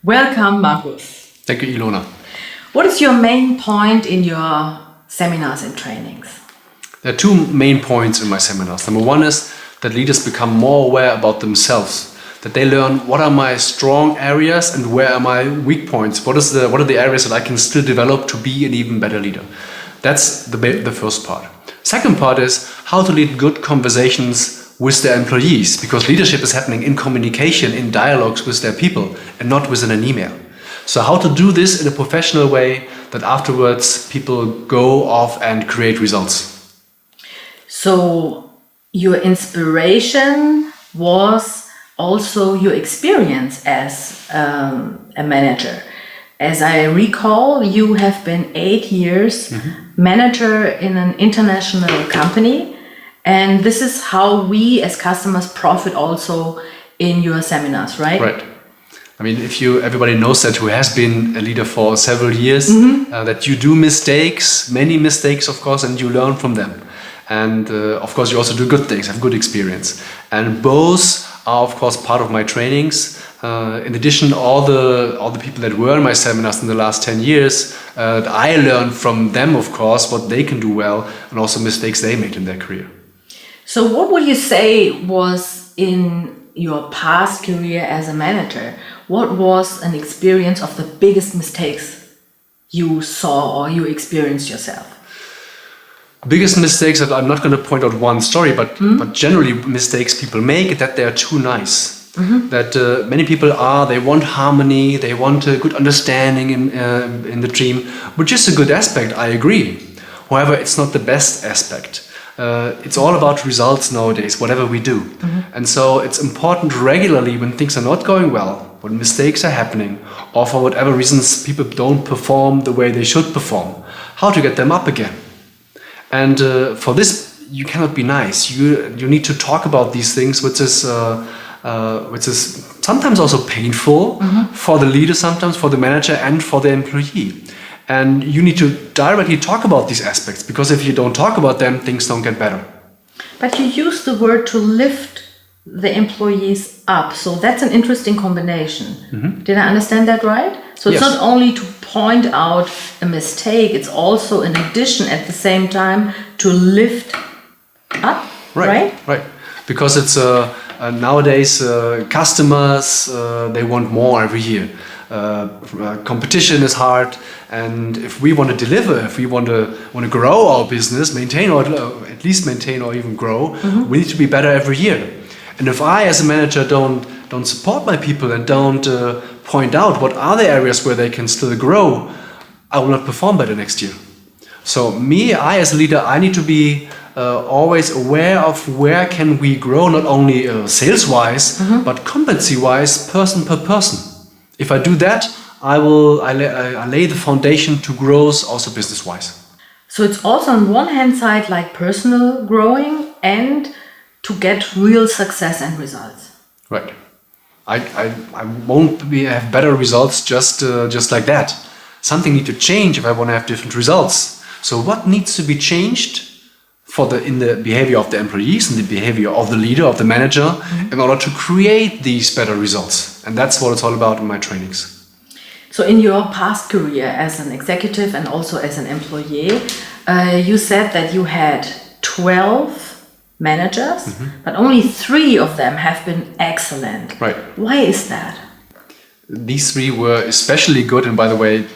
Welcome, Markus. Thank you, Ilona. What is your main point in your seminars and trainings? There are two main points in my seminars. Number one is that leaders become more aware about themselves, that they learn what are my strong areas and where are my weak points. What are the areas that I can still develop to be an even better leader? That's the first part. Second part is how to lead good conversations with their employees, because leadership is happening in communication, in dialogues with their people, and not within an email. So how to do this in a professional way that afterwards people go off and create results. So your inspiration was also your experience as a manager. As I recall, you have been 8 years manager in an international company, and this is how we as customers profit also in your seminars, right? Right. I mean, everybody knows that who has been a leader for several years, that you do mistakes, many mistakes, of course, and you learn from them. And of course, you also do good things, have good experience. And both are, of course, part of my trainings. In addition, all the people that were in my seminars in the last 10 years, I learned from them, of course, what they can do well and also mistakes they made in their career. So what would you say was in your past career as a manager? What was an experience of the biggest mistakes you saw or you experienced yourself? Biggest mistakes, that I'm not going to point out one story, but generally mistakes people make, that they are too nice. That many people they want harmony, they want a good understanding in the team, which is a good aspect, I agree. However, it's not the best aspect. It's all about results nowadays, whatever we do. And so it's important regularly when things are not going well, when mistakes are happening, or for whatever reasons people don't perform the way they should perform, how to get them up again. And for this, you cannot be nice. You need to talk about these things, which is sometimes also painful for the leader, sometimes for the manager and for the employee. And you need to directly talk about these aspects, because if you don't talk about them, things don't get better. But you use the word to lift the employees up. So that's an interesting combination. Did I understand that right? So it's not only to point out a mistake, it's also in addition at the same time to lift up, right? Right. Because it's nowadays customers, they want more every year. Competition is hard, and if we want to deliver, if we want to grow our business, maintain or at least maintain or even grow, we need to be better every year. And if I, as a manager, don't support my people and don't point out what are the areas where they can still grow, I will not perform better next year. So I as a leader, I need to be always aware of where can we grow, not only sales-wise, but competency-wise, person per person. If I do that, I lay the foundation to growth also business-wise. So it's also on one hand side like personal growing and to get real success and results. Right. I won't have better results just like that. Something needs to change if I want to have different results. So what needs to be changed in the behavior of the employees and the behavior of the leader, of the manager, in order to create these better results? And that's what it's all about in my trainings. So in your past career as an executive and also as an employee, you said that you had 12 managers, but only 3 of them have been excellent. Right. Why is that? These 3 were especially good, and by the way,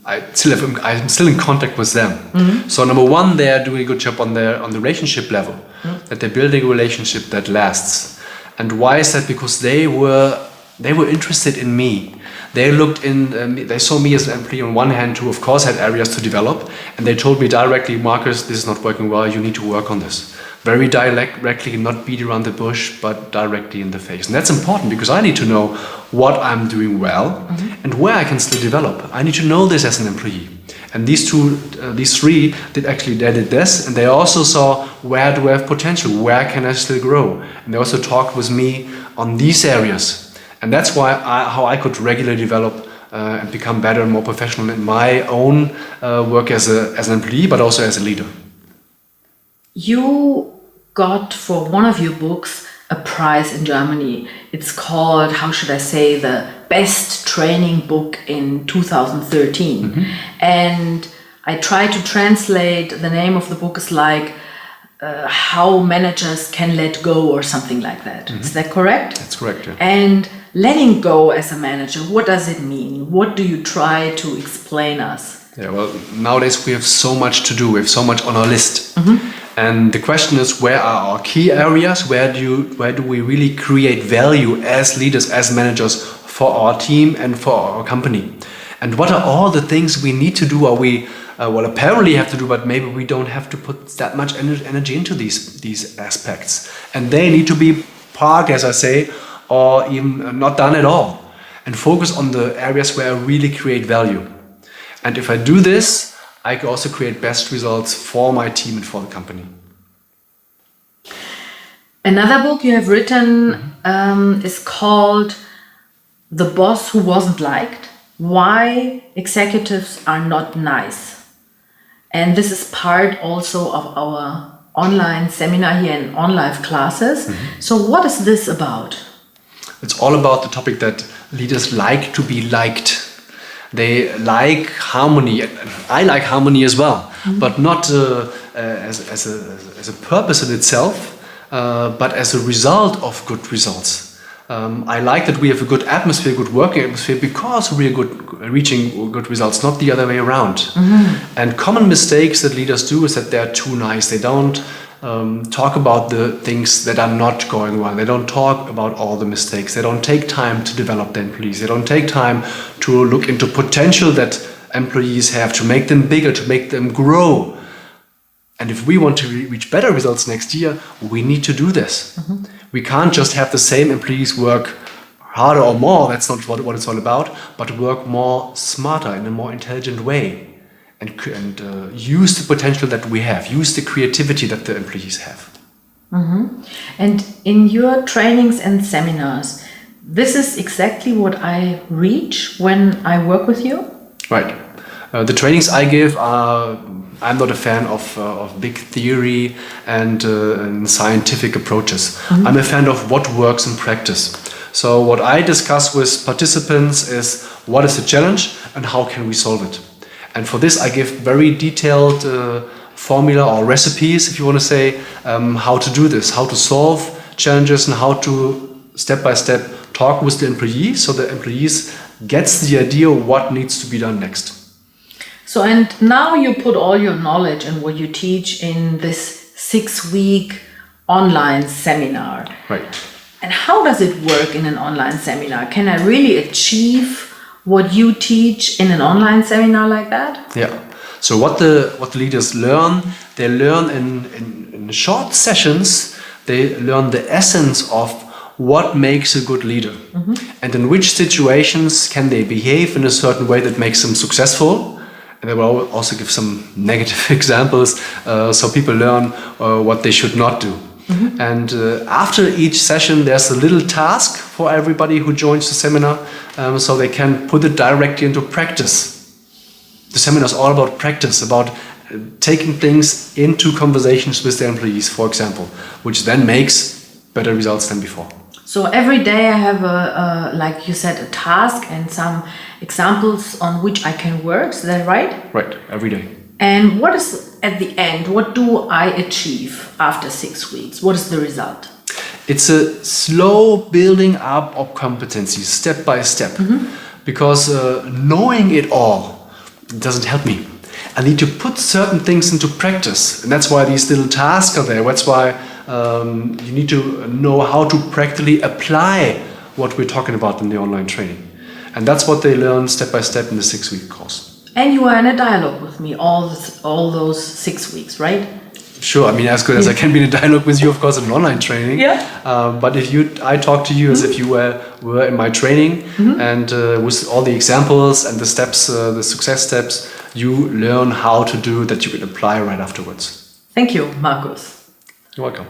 I'm still in contact with them. So number 1, they are doing a good job on the relationship level, that they're building a relationship that lasts. And why is that? Because they were interested in me. They they saw me as an employee on one hand, who of course had areas to develop, and they told me directly, Markus, this is not working well, you need to work on this. Very directly, not beat around the bush, but directly in the face. And that's important, because I need to know what I'm doing well and where I can still develop. I need to know this as an employee. And these 3 did this, and they also saw where do I have potential, where can I still grow. And they also talked with me on these areas. And that's how I could regularly develop and become better and more professional in my own work as an employee, but also as a leader. You got for one of your books a prize in Germany. It's called, how should I say, the best training book in 2013. And I try to translate, the name of the book is like how managers can let go or something like that. Is that correct? That's correct, yeah. And letting go as a manager, what does it mean? What do you try to explain us? Yeah, well, nowadays we have so much to do. We have so much on our list. And the question is, where are our key areas? Where do we really create value as leaders, as managers for our team and for our company? And what are all the things we need to do, or we apparently have to do, but maybe we don't have to put that much energy into these aspects. And they need to be parked, as I say, or even not done at all. And focus on the areas where I really create value. And if I do this, I can also create best results for my team and for the company. Another book you have written is called The Boss Who Wasn't Liked: Why Executives Are Not Nice. And this is part also of our online seminar here in OnlifeClasses. So what is this about? It's all about the topic that leaders like to be liked. They like harmony. I like harmony as well, but not as a purpose in itself, but as a result of good results. I like that we have a good atmosphere, good working atmosphere, because we are reaching good results, not the other way around. And common mistakes that leaders do is that they're too nice. They don't talk about the things that are not going well. They don't talk about all the mistakes. They don't take time to develop their employees. They don't take time to look into potential that employees have, to make them bigger, to make them grow. And if we want to reach better results next year, we need to do this. We can't just have the same employees work harder or more. That's not what it's all about, but work more smarter, in a more intelligent way. And use the potential that we have, use the creativity that the employees have. And in your trainings and seminars, this is exactly what I reach when I work with you? Right. The trainings I give are, I'm not a fan of big theory and scientific approaches. I'm a fan of what works in practice. So what I discuss with participants is what is the challenge and how can we solve it. And for this, I give very detailed formula or recipes, if you want to say, how to do this, how to solve challenges, and how to step by step talk with the employees, so the employees gets the idea what needs to be done next. So, and now you put all your knowledge and what you teach in this 6-week online seminar. Right. And how does it work in an online seminar? Can I really achieve what you teach in an online seminar like that? Yeah. So what the leaders learn, they learn in short sessions, they learn the essence of what makes a good leader. And in which situations can they behave in a certain way that makes them successful. And they will also give some negative examples, so people learn what they should not do. And after each session, there's a little task for everybody who joins the seminar, so they can put it directly into practice. The seminar is all about practice, about taking things into conversations with their employees, for example, which then makes better results than before. So every day I have like you said, a task and some examples on which I can work. Is that right? Right, every day. And what is at the end? What do I achieve after 6 weeks? What is the result? It's a slow building up of competencies, step by step. Because knowing it all doesn't help me. I need to put certain things into practice. And that's why these little tasks are there. That's why you need to know how to practically apply what we're talking about in the online training. And that's what they learn step by step in the 6-week course. And you are in a dialogue with me all those 6 weeks, right? Sure. I mean, as good as I can be in a dialogue with you, of course, in online training. Yeah. But if I talk to you as if you were in my training, and with all the examples and the steps, the success steps, you learn how to do that you can apply right afterwards. Thank you, Markus. You're welcome.